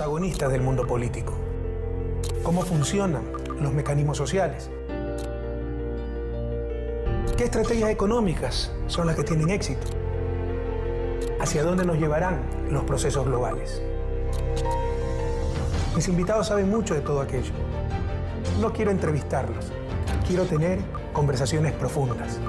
protagonistas del mundo político. ¿Cómo funcionan los mecanismos sociales? ¿Qué estrategias económicas son las que tienen éxito? ¿Hacia dónde nos llevarán los procesos globales? Mis invitados saben mucho de todo aquello. No quiero entrevistarlos, quiero tener conversaciones profundas.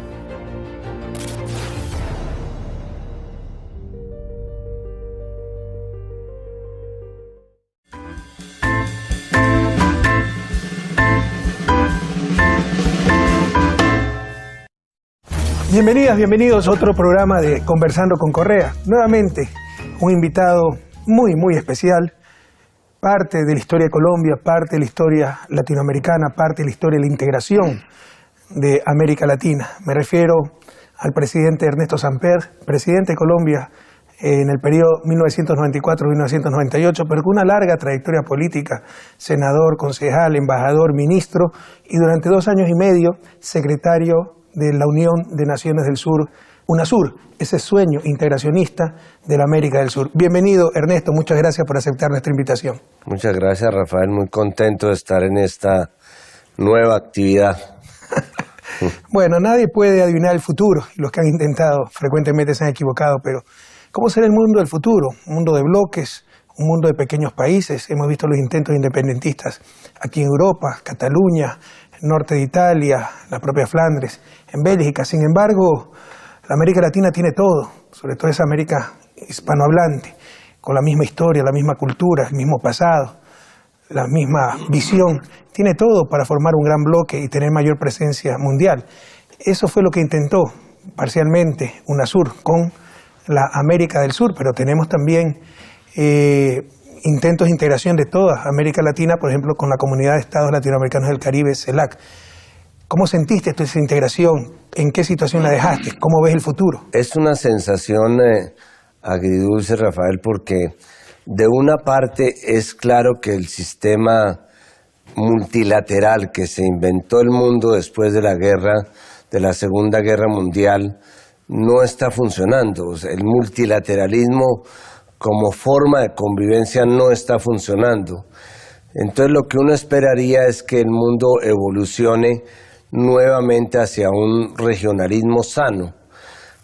Bienvenidas, bienvenidos a otro programa de Conversando con Correa. Nuevamente, un invitado muy especial, parte de la historia de Colombia, parte de la historia latinoamericana, parte de la historia de la integración de América Latina. Me refiero al presidente Ernesto Samper, presidente de Colombia en el periodo 1994-1998, pero con una larga trayectoria política, senador, concejal, embajador, ministro y durante 2 años y medio secretario de la Unión de Naciones del Sur, UNASUR, ese sueño integracionista de la América del Sur. Bienvenido, Ernesto, muchas gracias por aceptar nuestra invitación. Muchas gracias, Rafael, muy contento de estar en esta nueva actividad. Bueno, nadie puede adivinar el futuro, y los que han intentado frecuentemente se han equivocado, pero ¿cómo será el mundo del futuro? Un mundo de bloques, un mundo de pequeños países. Hemos visto los intentos independentistas aquí en Europa, Cataluña, norte de Italia, la propia Flandes, en Bélgica. Sin embargo, la América Latina tiene todo, sobre todo esa América hispanohablante, con la misma historia, la misma cultura, el mismo pasado, la misma visión. Tiene todo para formar un gran bloque y tener mayor presencia mundial. Eso fue lo que intentó parcialmente UNASUR con la América del Sur, pero tenemos también intentos de integración de toda América Latina, por ejemplo, con la Comunidad de Estados Latinoamericanos del Caribe, CELAC. ¿Cómo sentiste tú esa integración? ¿En qué situación la dejaste? ¿Cómo ves el futuro? Es una sensación agridulce, Rafael, porque de una parte es claro que el sistema multilateral que se inventó el mundo después de la Segunda Guerra Mundial, no está funcionando. O sea, el multilateralismo como forma de convivencia no está funcionando. Entonces lo que uno esperaría es que el mundo evolucione nuevamente hacia un regionalismo sano.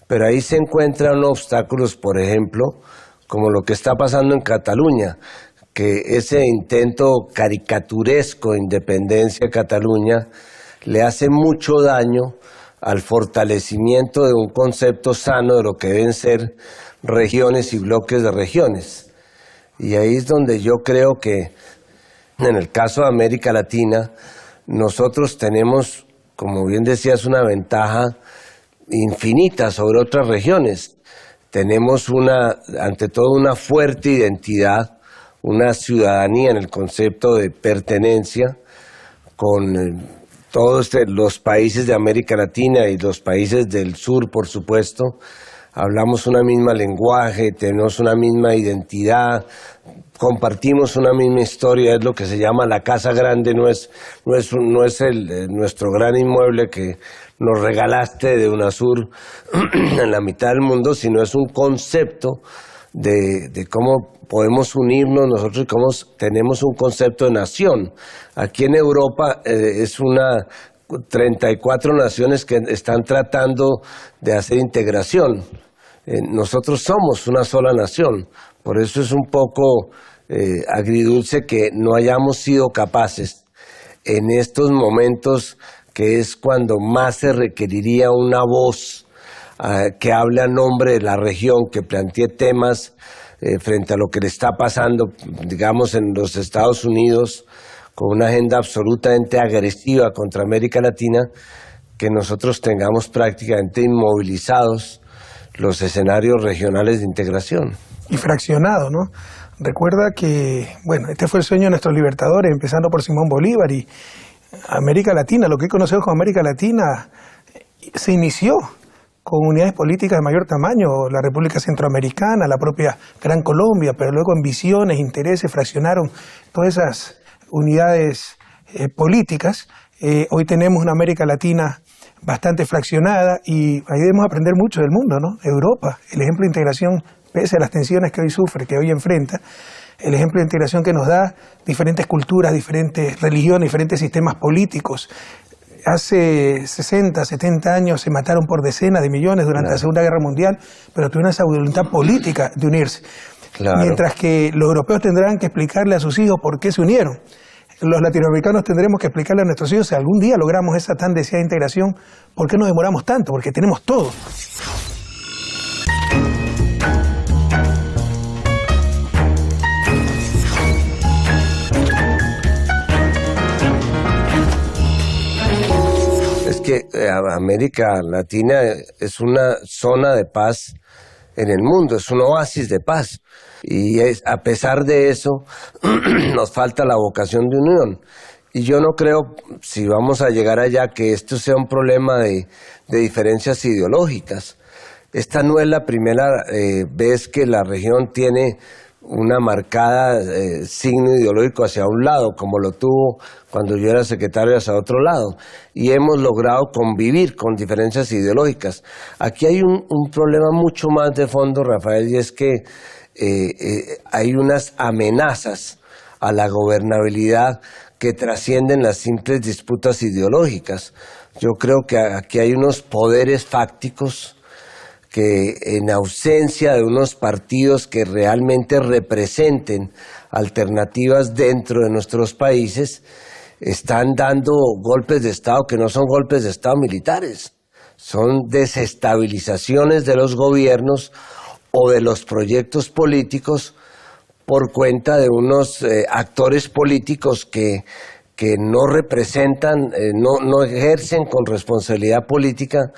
Pero ahí se encuentran obstáculos, por ejemplo, como lo que está pasando en Cataluña, que ese intento caricaturesco de independencia de Cataluña le hace mucho daño al fortalecimiento de un concepto sano de lo que deben ser regiones y bloques de regiones. Y ahí es donde yo creo que en el caso de América Latina nosotros tenemos, como bien decías, una ventaja infinita sobre otras regiones. Tenemos ante todo una fuerte identidad, una ciudadanía en el concepto de pertenencia con todos los países de América Latina y los países del sur, por supuesto. Hablamos una misma lenguaje, tenemos una misma identidad, compartimos una misma historia, es lo que se llama la casa grande, no es nuestro gran inmueble que nos regalaste de UNASUR en la mitad del mundo, sino es un concepto de cómo podemos unirnos nosotros y cómo tenemos un concepto de nación. Aquí en Europa 34 naciones que están tratando de hacer integración. Nosotros somos una sola nación, por eso es un poco agridulce que no hayamos sido capaces en estos momentos, que es cuando más se requeriría una voz que hable a nombre de la región, que plantee temas frente a lo que le está pasando, digamos, en los Estados Unidos, con una agenda absolutamente agresiva contra América Latina, que nosotros tengamos prácticamente inmovilizados los escenarios regionales de integración. Y fraccionado, ¿no? Recuerda que, bueno, este fue el sueño de nuestros libertadores, empezando por Simón Bolívar, y América Latina, lo que conocemos como América Latina, se inició con unidades políticas de mayor tamaño, la República Centroamericana, la propia Gran Colombia, pero luego ambiciones, intereses, fraccionaron todas esas unidades políticas. Hoy tenemos una América Latina bastante fraccionada y ahí debemos aprender mucho del mundo, ¿no? Europa, el ejemplo de integración, pese a las tensiones que hoy sufre, que hoy enfrenta, el ejemplo de integración que nos da diferentes culturas, diferentes religiones, diferentes sistemas políticos. Hace 60, 70 años se mataron por decenas de millones durante la Segunda Guerra Mundial, pero tuvieron esa voluntad política de unirse. Claro. Mientras que los europeos tendrán que explicarle a sus hijos por qué se unieron. Los latinoamericanos tendremos que explicarle a nuestros hijos si algún día logramos esa tan deseada integración, ¿por qué nos demoramos tanto? Porque tenemos todo. Que América Latina es una zona de paz en el mundo, es un oasis de paz. Y a pesar de eso, nos falta la vocación de unión. Y yo no creo, si vamos a llegar allá, que esto sea un problema de diferencias ideológicas. Esta no es la primera vez que la región tiene una marcada signo ideológico hacia un lado, como lo tuvo cuando yo era secretario hacia otro lado, y hemos logrado convivir con diferencias ideológicas. Aquí hay un problema mucho más de fondo, Rafael, y es que hay unas amenazas a la gobernabilidad que trascienden las simples disputas ideológicas. Yo creo que aquí hay unos poderes fácticos que, en ausencia de unos partidos que realmente representen alternativas dentro de nuestros países, están dando golpes de Estado que no son golpes de Estado militares, son desestabilizaciones de los gobiernos o de los proyectos políticos por cuenta de unos actores políticos que no representan, no ejercen con responsabilidad política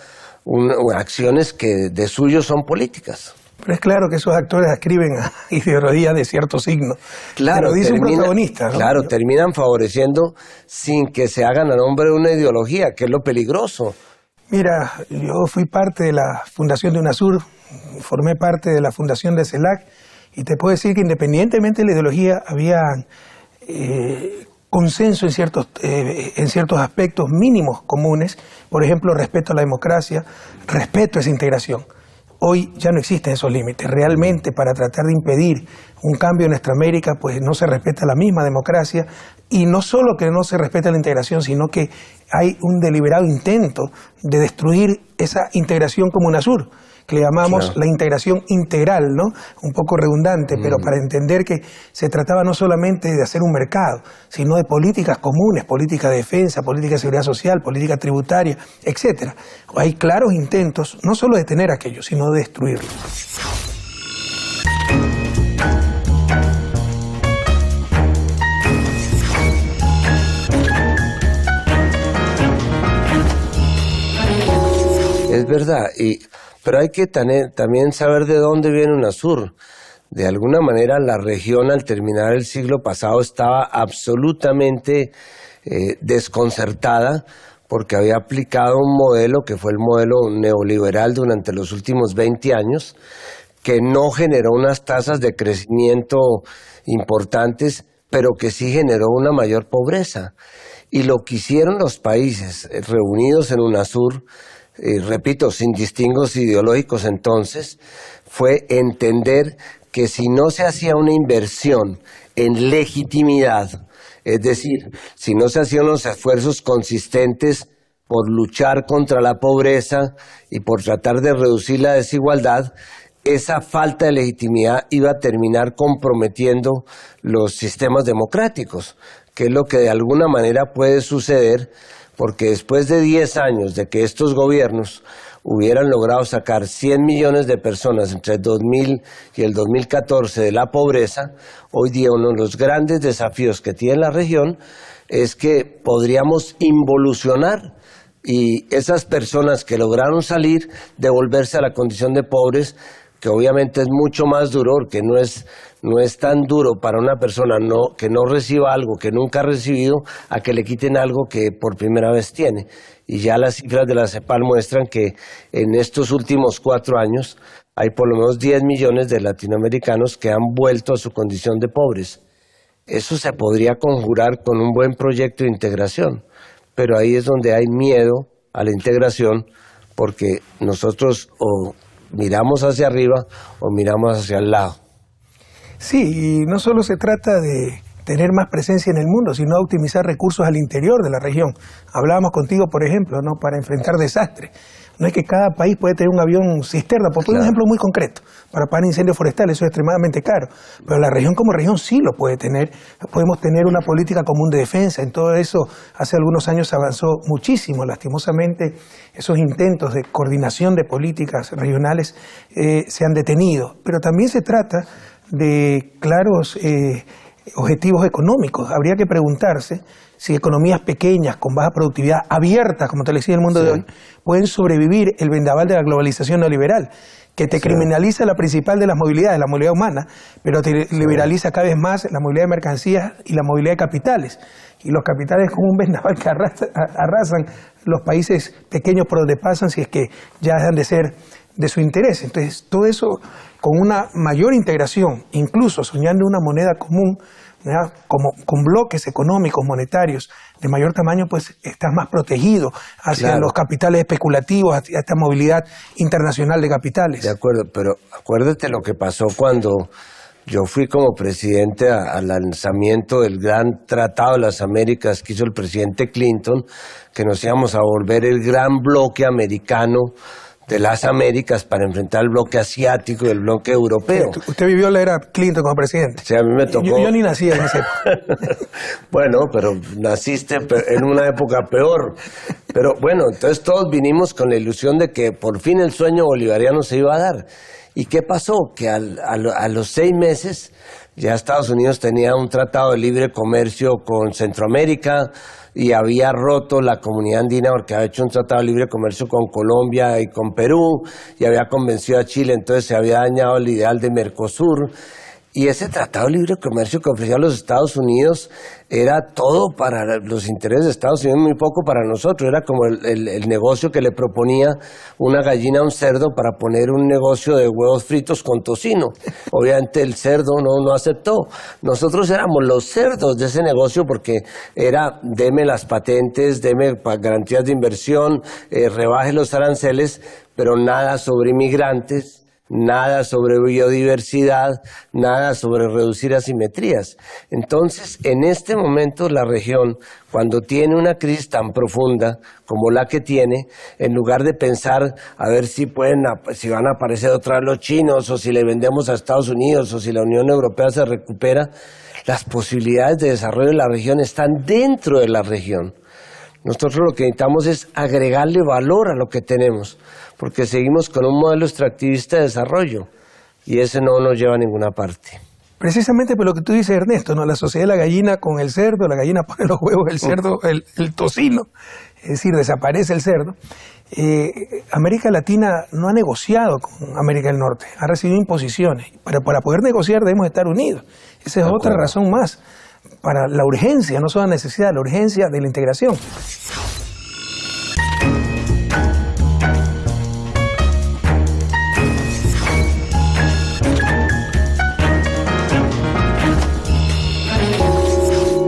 acciones que de suyo son políticas. Pero es claro que esos actores adscriben a ideologías de cierto signo. Claro, lo dice un protagonista, ¿no? Claro, terminan favoreciendo sin que se hagan a nombre de una ideología, que es lo peligroso. Mira, yo fui parte de la fundación de UNASUR, formé parte de la fundación de CELAC, y te puedo decir que independientemente de la ideología había consenso en ciertos aspectos mínimos comunes, por ejemplo, respeto a la democracia, respeto a esa integración. Hoy ya no existen esos límites. Realmente, para tratar de impedir un cambio en nuestra América, pues no se respeta la misma democracia, y no solo que no se respeta la integración, sino que hay un deliberado intento de destruir esa integración como UNASUR, que le llamamos la integración integral, ¿no? Un poco redundante, pero para entender que se trataba no solamente de hacer un mercado, sino de políticas comunes, política de defensa, política de seguridad social, política tributaria, etc. Hay claros intentos, no solo de tener aquello, sino de destruirlo. Es verdad, pero hay que también saber de dónde viene UNASUR. De alguna manera la región al terminar el siglo pasado estaba absolutamente desconcertada porque había aplicado un modelo que fue el modelo neoliberal durante los últimos 20 años, que no generó unas tasas de crecimiento importantes, pero que sí generó una mayor pobreza. Y lo que hicieron los países reunidos en UNASUR, repito, sin distingos ideológicos entonces, fue entender que si no se hacía una inversión en legitimidad, es decir, si no se hacían los esfuerzos consistentes por luchar contra la pobreza y por tratar de reducir la desigualdad, esa falta de legitimidad iba a terminar comprometiendo los sistemas democráticos, que es lo que de alguna manera puede suceder, porque después de 10 años de que estos gobiernos hubieran logrado sacar 100 millones de personas entre el 2000 y el 2014 de la pobreza, hoy día uno de los grandes desafíos que tiene la región es que podríamos involucionar y esas personas que lograron salir, devolverse a la condición de pobres, que obviamente es mucho más duro, que no es tan duro para una persona que no reciba algo que nunca ha recibido, a que le quiten algo que por primera vez tiene. Y ya las cifras de la CEPAL muestran que en estos últimos 4 años hay por lo menos 10 millones de latinoamericanos que han vuelto a su condición de pobres. Eso se podría conjurar con un buen proyecto de integración, pero ahí es donde hay miedo a la integración, porque nosotros o miramos hacia arriba o miramos hacia el lado. Sí, y no solo se trata de tener más presencia en el mundo, sino de optimizar recursos al interior de la región. Hablábamos contigo, por ejemplo, ¿no?, para enfrentar desastres. No es que cada país puede tener un avión cisterna, por poner un ejemplo muy concreto, para apagar incendios forestales, eso es extremadamente caro. Pero la región como región sí lo puede tener. Podemos tener una política común de defensa. En todo eso, hace algunos años se avanzó muchísimo. Lastimosamente, esos intentos de coordinación de políticas regionales se han detenido. Pero también se trata de claros objetivos económicos. Habría que preguntarse si economías pequeñas, con baja productividad, abiertas, como te lo decía en el mundo de hoy, pueden sobrevivir el vendaval de la globalización neoliberal, que te criminaliza la principal de las movilidades, la movilidad humana, pero te liberaliza cada vez más la movilidad de mercancías y la movilidad de capitales. Y los capitales como un vendaval que arrasan los países pequeños por donde pasan, si es que ya dejan de ser de su interés. Entonces, todo eso con una mayor integración, incluso soñando una moneda común, ¿verdad?, como con bloques económicos, monetarios de mayor tamaño, pues estás más protegido hacia los capitales especulativos, hacia esta movilidad internacional de capitales. De acuerdo, pero acuérdate lo que pasó cuando yo fui como presidente al lanzamiento del gran Tratado de las Américas que hizo el presidente Clinton, que nos íbamos a volver el gran bloque americano de las Américas para enfrentar el bloque asiático y el bloque europeo. Usted vivió la era Clinton como presidente. Sí, a mí me tocó. Yo ni nací en esa época. Bueno, pero naciste en una época peor. Pero bueno, entonces todos vinimos con la ilusión de que por fin el sueño bolivariano se iba a dar. ¿Y qué pasó? Que a los 6 meses ya Estados Unidos tenía un tratado de libre comercio con Centroamérica y había roto la comunidad andina porque había hecho un tratado de libre comercio con Colombia y con Perú y había convencido a Chile, entonces se había dañado el ideal de Mercosur. Y ese tratado de libre comercio que ofrecía a los Estados Unidos era todo para los intereses de Estados Unidos, muy poco para nosotros. Era como el negocio que le proponía una gallina a un cerdo para poner un negocio de huevos fritos con tocino. Obviamente el cerdo no aceptó. Nosotros éramos los cerdos de ese negocio porque era deme las patentes, deme garantías de inversión, rebaje los aranceles, pero nada sobre inmigrantes, nada sobre biodiversidad, nada sobre reducir asimetrías. Entonces, en este momento la región, cuando tiene una crisis tan profunda como la que tiene, en lugar de pensar a ver si van a aparecer otra vez los chinos, o si le vendemos a Estados Unidos, o si la Unión Europea se recupera, las posibilidades de desarrollo de la región están dentro de la región. Nosotros lo que necesitamos es agregarle valor a lo que tenemos, porque seguimos con un modelo extractivista de desarrollo y ese no nos lleva a ninguna parte. Precisamente por lo que tú dices, Ernesto, ¿no? La sociedad de la gallina con el cerdo, la gallina pone los huevos, el cerdo, el tocino, es decir, desaparece el cerdo. América Latina no ha negociado con América del Norte, ha recibido imposiciones, pero para poder negociar debemos estar unidos. Esa es otra razón más para la urgencia, no solo la necesidad, la urgencia de la integración.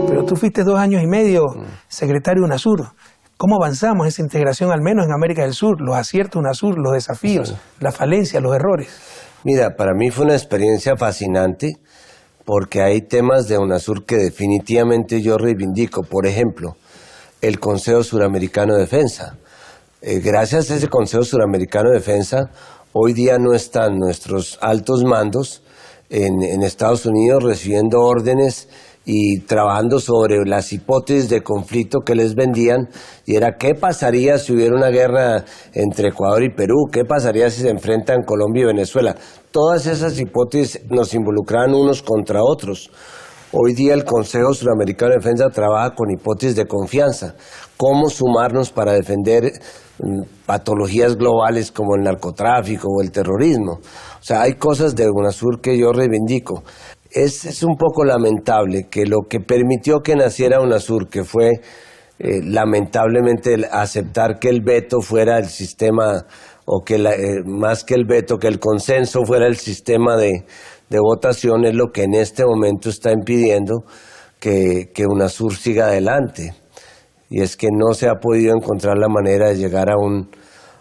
Pero tú fuiste 2 años y medio secretario de UNASUR. ¿Cómo avanzamos en esa integración, al menos en América del Sur? Los aciertos de UNASUR, los desafíos, las falencias, los errores. Mira, para mí fue una experiencia fascinante, porque hay temas de UNASUR que definitivamente yo reivindico. Por ejemplo, el Consejo Suramericano de Defensa. Gracias a ese Consejo Suramericano de Defensa, hoy día no están nuestros altos mandos en Estados Unidos recibiendo órdenes y trabajando sobre las hipótesis de conflicto que les vendían, y era qué pasaría si hubiera una guerra entre Ecuador y Perú, qué pasaría si se enfrentan Colombia y Venezuela. Todas esas hipótesis nos involucraban unos contra otros. Hoy día el Consejo Suramericano de Defensa trabaja con hipótesis de confianza, cómo sumarnos para defender patologías globales como el narcotráfico o el terrorismo. O sea, hay cosas de UNASUR que yo reivindico. Es un poco lamentable que lo que permitió que naciera UNASUR, que fue lamentablemente aceptar que el veto fuera el sistema, o que más que el veto, que el consenso fuera el sistema de votación, es lo que en este momento está impidiendo que UNASUR siga adelante. Y es que no se ha podido encontrar la manera de llegar a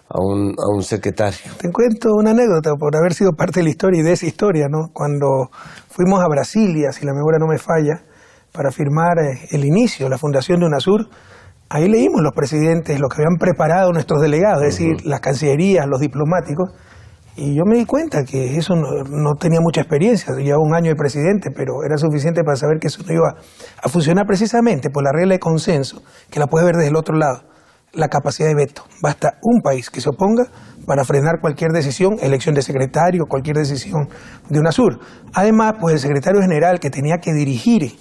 a un secretario. Te cuento una anécdota por haber sido parte de la historia y de esa historia, ¿no? Cuando fuimos a Brasilia, si la memoria no me falla, para firmar el inicio, la fundación de UNASUR, ahí leímos los presidentes, lo que habían preparado nuestros delegados, es decir, las cancillerías, los diplomáticos, y yo me di cuenta que eso no tenía mucha experiencia, llevaba un año de presidente, pero era suficiente para saber que eso no iba a funcionar precisamente por la regla de consenso, que la puedes ver desde el otro lado, la capacidad de veto. Basta un país que se oponga para frenar cualquier decisión, elección de secretario, cualquier decisión de UNASUR. Además, pues el secretario general que tenía que dirigir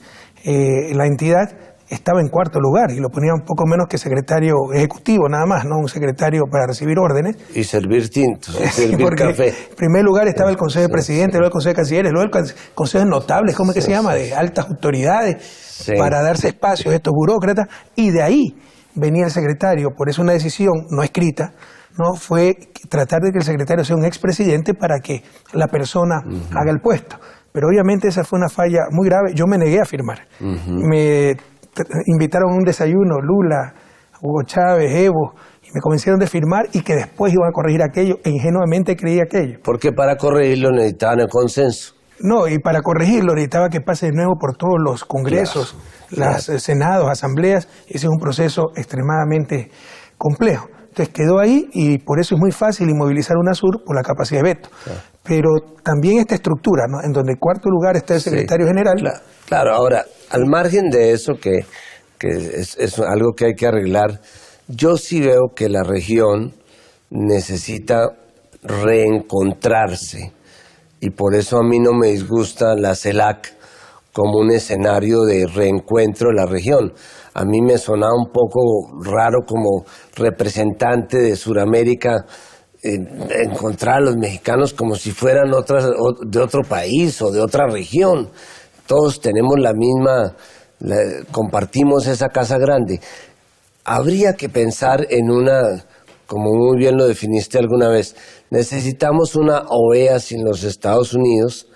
la entidad estaba en cuarto lugar y lo ponía un poco menos que secretario ejecutivo, nada más, no un secretario para recibir órdenes. Y servir tintos, servir café. En primer lugar estaba el Consejo de Presidentes, luego el Consejo de Cancilleres, luego el Consejo de Notables, ¿cómo es que se llama? De altas autoridades, para darse espacio a estos burócratas, y de ahí venía el secretario. Por eso una decisión no escrita, ¿no? Fue tratar de que el secretario sea un expresidente para que la persona haga el puesto. Pero obviamente esa fue una falla muy grave. Yo me negué a firmar. Me invitaron a un desayuno, Lula, Hugo Chávez, Evo, y me convencieron de firmar y que después iban a corregir aquello, e ingenuamente creí aquello. Porque para corregirlo necesitaban el consenso. No, y para corregirlo necesitaba que pase de nuevo por todos los congresos, senados, asambleas. Ese es un proceso extremadamente complejo. Entonces quedó ahí y por eso es muy fácil inmovilizar UNASUR por la capacidad de veto. Pero también esta estructura, ¿no? En donde en cuarto lugar está el secretario general. Claro, ahora, al margen de eso, que es algo que hay que arreglar, yo sí veo que la región necesita reencontrarse. Y por eso a mí no me disgusta la CELAC como un escenario de reencuentro de la región. A mí me sonaba un poco raro como representante de Sudamérica encontrar a los mexicanos como si fueran de otro país o de otra región. Todos tenemos la misma, compartimos esa casa grande. Habría que pensar en una, como muy bien lo definiste alguna vez, necesitamos una OEA sin los Estados Unidos,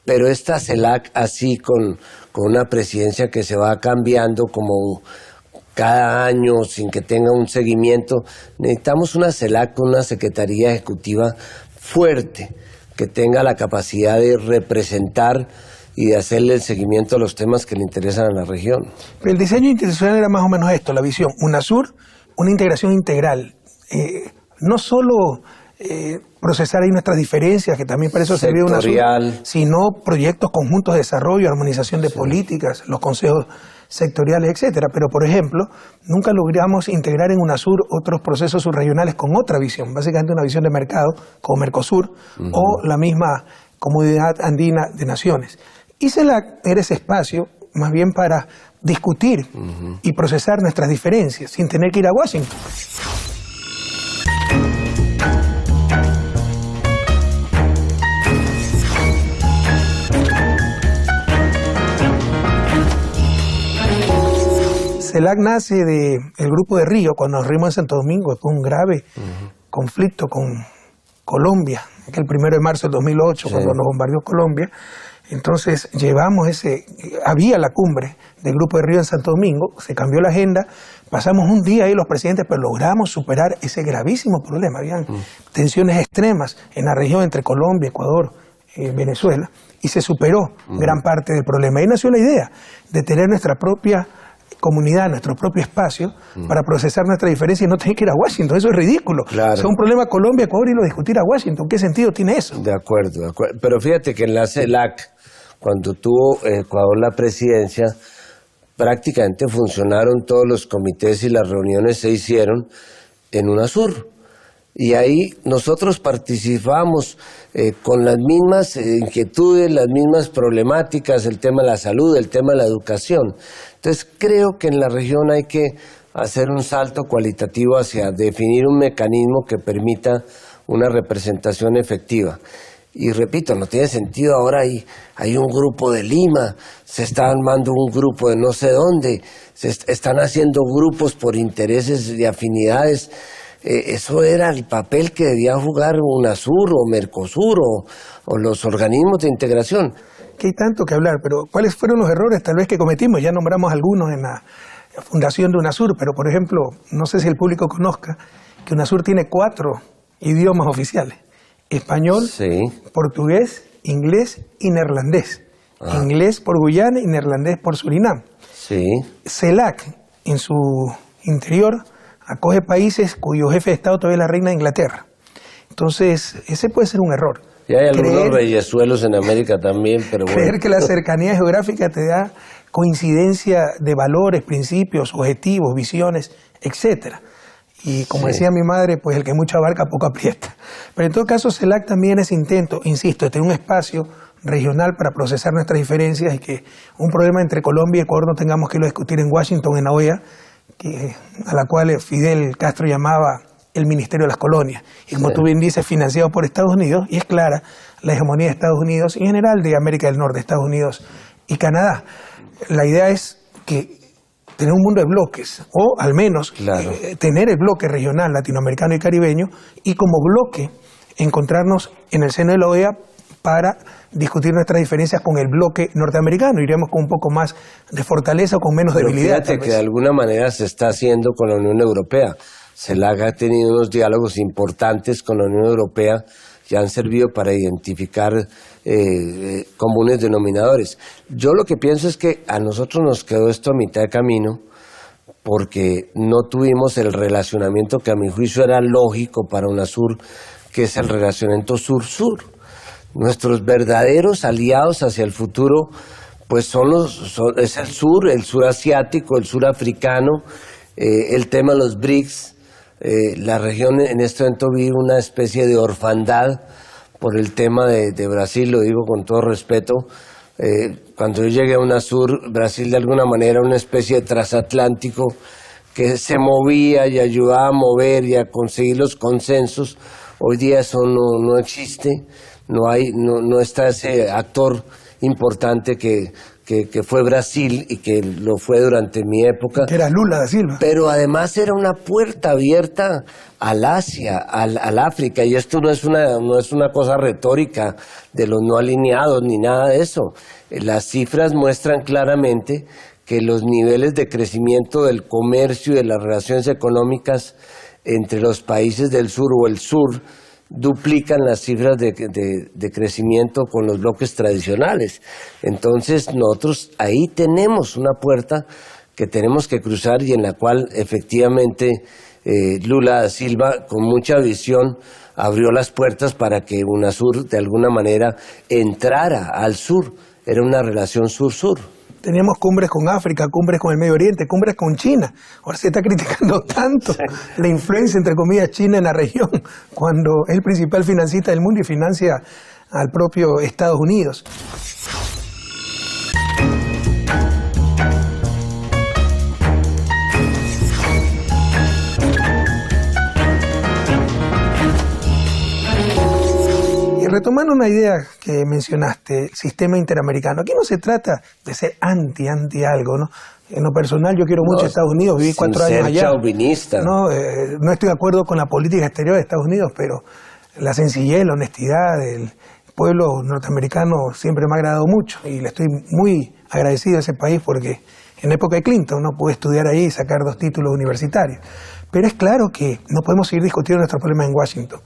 pero esta CELAC así con una presidencia que se va cambiando como cada año sin que tenga un seguimiento. Necesitamos una CELAC con una Secretaría Ejecutiva fuerte, que tenga la capacidad de representar y de hacerle el seguimiento a los temas que le interesan a la región. Pero el diseño institucional era más o menos esto, la visión. UNASUR, una integración integral. No solo procesar ahí nuestras diferencias, que también para eso sirvió UNASUR, sino proyectos conjuntos de desarrollo, armonización de políticas, los consejos sectoriales, etcétera. Pero, por ejemplo, nunca logramos integrar en UNASUR otros procesos subregionales con otra visión, básicamente una visión de mercado, como Mercosur, o la misma Comunidad Andina de Naciones. Y CELAC era ese espacio más bien para discutir y procesar nuestras diferencias, sin tener que ir a Washington. CELAC nace del grupo de Río, cuando nos reunimos en Santo Domingo, después de un grave conflicto con Colombia, que el 1 de marzo del 2008, cuando nos bombardeó Colombia. Entonces había la cumbre del grupo de Río en Santo Domingo, se cambió la agenda, pasamos un día ahí los presidentes, pero logramos superar ese gravísimo problema. Habían tensiones extremas en la región entre Colombia, Ecuador, Venezuela, y se superó gran parte del problema. Ahí nació la idea de tener nuestra propia comunidad, nuestro propio espacio, para procesar nuestra diferencia y no tener que ir a Washington. Eso es ridículo. Claro. O sea, un problema Colombia, Ecuador, y lo discutir a Washington. ¿Qué sentido tiene eso? De acuerdo. Pero fíjate que en la CELAC, cuando tuvo Ecuador la presidencia, prácticamente funcionaron todos los comités y las reuniones se hicieron en UNASUR. Y ahí nosotros participamos con las mismas inquietudes, las mismas problemáticas, el tema de la salud, el tema de la educación. Entonces creo que en la región hay que hacer un salto cualitativo hacia definir un mecanismo que permita una representación efectiva. Y repito, no tiene sentido ahora hay un grupo de Lima, se está armando un grupo de no sé dónde, se están haciendo grupos por intereses de afinidades. Eso era el papel que debía jugar UNASUR o Mercosur o los organismos de integración. Que hay tanto que hablar, pero ¿cuáles fueron los errores tal vez que cometimos? Ya nombramos algunos en la fundación de UNASUR, pero por ejemplo, no sé si el público conozca que UNASUR tiene 4 idiomas oficiales: español, Sí. portugués, inglés y neerlandés. Inglés por Guyana y neerlandés por Surinam. Sí. CELAC, en su interior, acoge países cuyo jefe de Estado todavía es la reina de Inglaterra. Entonces, ese puede ser un error. Y hay algunos reyesuelos en América también, pero bueno. Creer que la cercanía geográfica te da coincidencia de valores, principios, objetivos, visiones, etcétera. Y como decía mi madre, pues el que mucho abarca poco aprieta. Pero en todo caso, CELAC también es intento, insisto, de tener un espacio regional para procesar nuestras diferencias y que un problema entre Colombia y Ecuador no tengamos que irlo a discutir en Washington, en la OEA, a la cual Fidel Castro llamaba el Ministerio de las Colonias. Y como tú bien dices, financiado por Estados Unidos, y es clara la hegemonía de Estados Unidos y en general de América del Norte, Estados Unidos y Canadá. La idea es que tener un mundo de bloques, o al menos tener el bloque regional latinoamericano y caribeño, y como bloque encontrarnos en el seno de la OEA para discutir nuestras diferencias con el bloque norteamericano. Iremos con un poco más de fortaleza o con menos debilidad. Fíjate que de alguna manera se está haciendo con la Unión Europea. CELAC ha tenido unos diálogos importantes con la Unión Europea que han servido para identificar comunes denominadores. Yo lo que pienso es que a nosotros nos quedó esto a mitad de camino porque no tuvimos el relacionamiento que a mi juicio era lógico para UNASUR, que es el relacionamiento sur-sur. Nuestros verdaderos aliados hacia el futuro pues es el sur asiático, el sur africano, el tema de los BRICS. La región en este momento vive una especie de orfandad por el tema de Brasil, lo digo con todo respeto. Cuando yo llegué a UNASUR, Brasil de alguna manera era una especie de transatlántico que se movía y ayudaba a mover y a conseguir los consensos. Hoy día eso no existe, no está ese actor importante que fue Brasil y que lo fue durante mi época. Que era Lula da Silva. Pero además era una puerta abierta al Asia, al África, y esto no es una cosa retórica de los no alineados ni nada de eso. Las cifras muestran claramente que los niveles de crecimiento del comercio y de las relaciones económicas entre los países del sur o el sur duplican las cifras de crecimiento con los bloques tradicionales. Entonces nosotros ahí tenemos una puerta que tenemos que cruzar y en la cual efectivamente Lula da Silva con mucha visión abrió las puertas para que UNASUR de alguna manera entrara al sur. Era una relación sur-sur. Teníamos cumbres con África, cumbres con el Medio Oriente, cumbres con China. Ahora se está criticando tanto la influencia, entre comillas, China en la región, cuando es el principal financista del mundo y financia al propio Estados Unidos. Retomando una idea que mencionaste, el sistema interamericano. Aquí no se trata de ser anti algo, ¿no? En lo personal yo quiero mucho a Estados Unidos, viví 4 años allá. Chauvinista. No estoy de acuerdo con la política exterior de Estados Unidos, pero la sencillez, la honestidad del pueblo norteamericano siempre me ha agradado mucho y le estoy muy agradecido a ese país porque en época de Clinton no pude estudiar ahí y sacar 2 títulos universitarios. Pero es claro que no podemos seguir discutiendo nuestros problemas en Washington.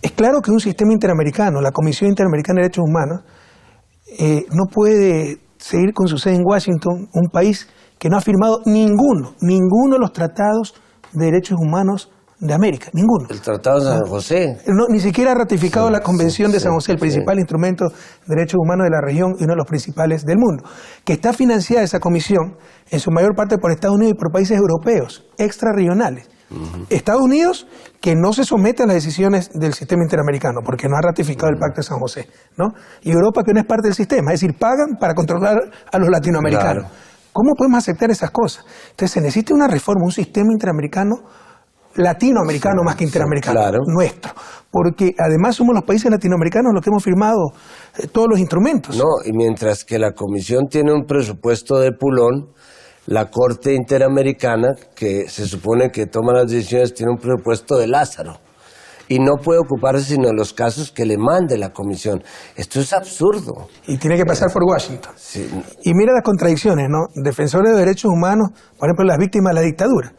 Es claro que un sistema interamericano, la Comisión Interamericana de Derechos Humanos, no puede seguir con su sede en Washington, un país que no ha firmado ninguno de los tratados de derechos humanos de América, ninguno. El Tratado de San José. No, ni siquiera ha ratificado la Convención de San José, el principal instrumento de derechos humanos de la región y uno de los principales del mundo. Que está financiada esa comisión, en su mayor parte por Estados Unidos y por países europeos, extrarregionales. Estados Unidos, que no se somete a las decisiones del sistema interamericano, porque no ha ratificado el Pacto de San José, ¿no? Y Europa, que no es parte del sistema, es decir, pagan para controlar a los latinoamericanos. Claro. ¿Cómo podemos aceptar esas cosas? Entonces se necesita una reforma, un sistema interamericano, latinoamericano más que interamericano, nuestro. Porque además somos los países latinoamericanos los que hemos firmado todos los instrumentos. No, y mientras que la Comisión tiene un presupuesto de pulón, la Corte Interamericana, que se supone que toma las decisiones, tiene un presupuesto de Lázaro. Y no puede ocuparse sino de los casos que le mande la Comisión. Esto es absurdo. Y tiene que pasar por Washington. Sí. Y mira las contradicciones, ¿no? Defensores de derechos humanos, por ejemplo, las víctimas de la dictadura.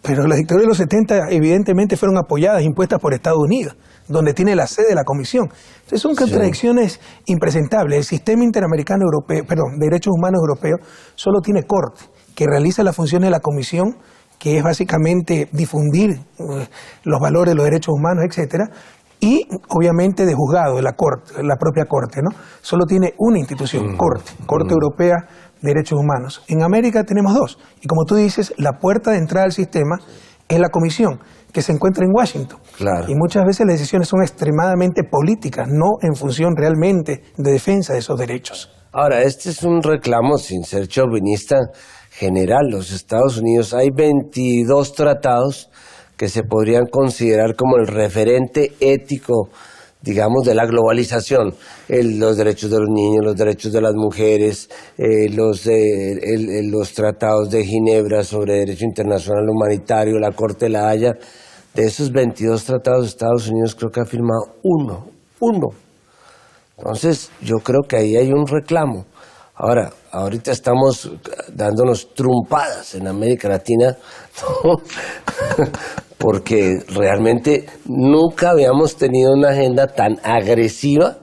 Pero las dictaduras de los 70 evidentemente fueron apoyadas, impuestas por Estados Unidos, donde tiene la sede de la Comisión. Entonces son contradicciones impresentables. El sistema interamericano europeo, de derechos humanos europeo, solo tiene corte, que realiza las funciones de la Comisión, que es básicamente difundir los valores, los derechos humanos, etcétera, y obviamente de juzgado, de la Corte, la propia Corte, ¿no? Solo tiene una institución, Corte Europea de Derechos Humanos. En América tenemos dos, y como tú dices, la puerta de entrada al sistema es la Comisión, que se encuentra en Washington. Claro. Y muchas veces las decisiones son extremadamente políticas, no en función realmente de defensa de esos derechos. Ahora, este es un reclamo, sin ser chauvinista, general. Los Estados Unidos, hay 22 tratados que se podrían considerar como el referente ético, digamos, de la globalización. Los derechos de los niños, los derechos de las mujeres, los tratados de Ginebra sobre derecho internacional humanitario, la Corte de la Haya. De esos 22 tratados, Estados Unidos creo que ha firmado uno. Entonces, yo creo que ahí hay un reclamo. Ahora, ahorita estamos dándonos trumpadas en América Latina, ¿no? Porque realmente nunca habíamos tenido una agenda tan agresiva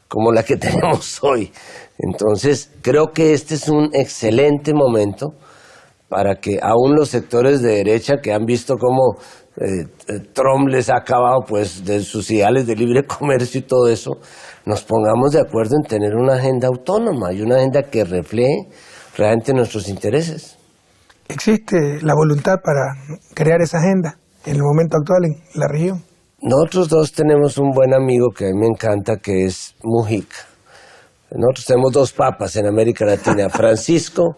como la que tenemos hoy. Entonces, creo que este es un excelente momento para que aún los sectores de derecha que han visto cómo Trump les ha acabado pues de sus ideales de libre comercio y todo eso, nos pongamos de acuerdo en tener una agenda autónoma y una agenda que refleje realmente nuestros intereses. ¿Existe la voluntad para crear esa agenda en el momento actual en la región? Nosotros dos tenemos un buen amigo que a mí me encanta, que es Mujica. Nosotros tenemos dos papas en América Latina, Francisco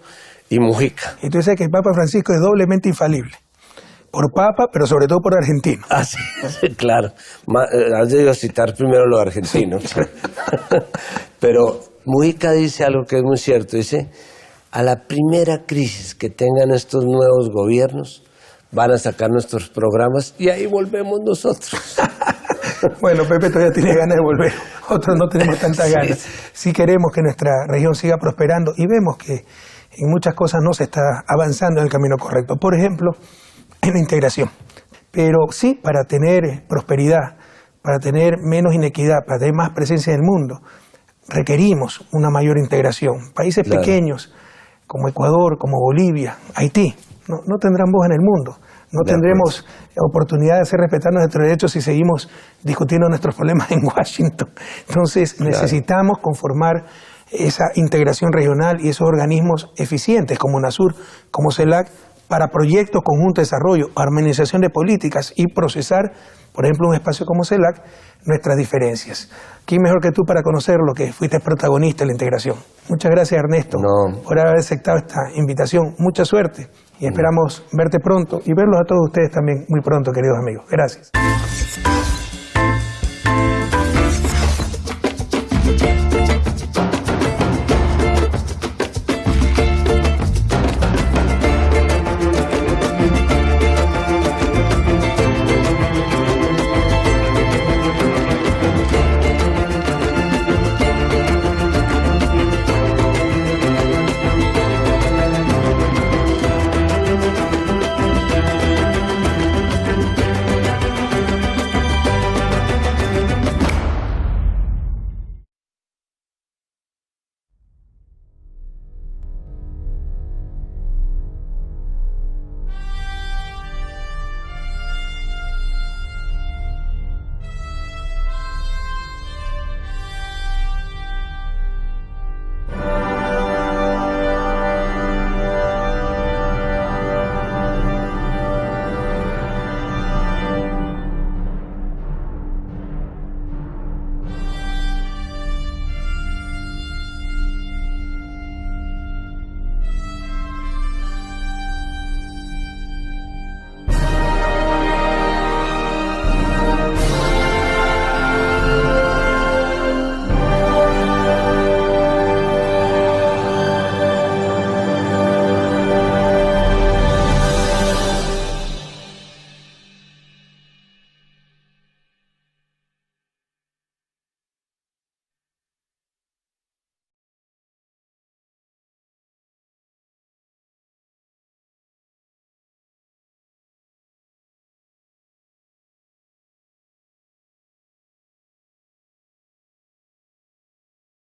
y Mujica. Y tú dices que el Papa Francisco es doblemente infalible. Por papa, pero sobre todo por argentino. Ah, sí, claro. Has debido citar primero los argentinos. Sí. Pero Mujica dice algo que es muy cierto. Dice, a la primera crisis que tengan estos nuevos gobiernos, van a sacar nuestros programas y ahí volvemos nosotros. Bueno, Pepe todavía tiene ganas de volver. Otros no tenemos tantas ganas. Sí queremos que nuestra región siga prosperando y vemos que en muchas cosas no se está avanzando en el camino correcto. Por ejemplo, en la integración. Pero sí, para tener prosperidad, para tener menos inequidad, para tener más presencia en el mundo, requerimos una mayor integración. Países pequeños como Ecuador, como Bolivia, Haití, no tendrán voz en el mundo. No tendremos oportunidad de hacer respetar nuestros derechos si seguimos discutiendo nuestros problemas en Washington. Entonces necesitamos conformar esa integración regional y esos organismos eficientes como UNASUR, como CELAC, para proyectos conjuntos de desarrollo, armonización de políticas y procesar, por ejemplo, un espacio como CELAC, nuestras diferencias. ¿Quién mejor que tú para conocer lo que fuiste protagonista de la integración? Muchas gracias, Ernesto, por haber aceptado esta invitación. Mucha suerte y esperamos verte pronto y verlos a todos ustedes también muy pronto, queridos amigos. Gracias.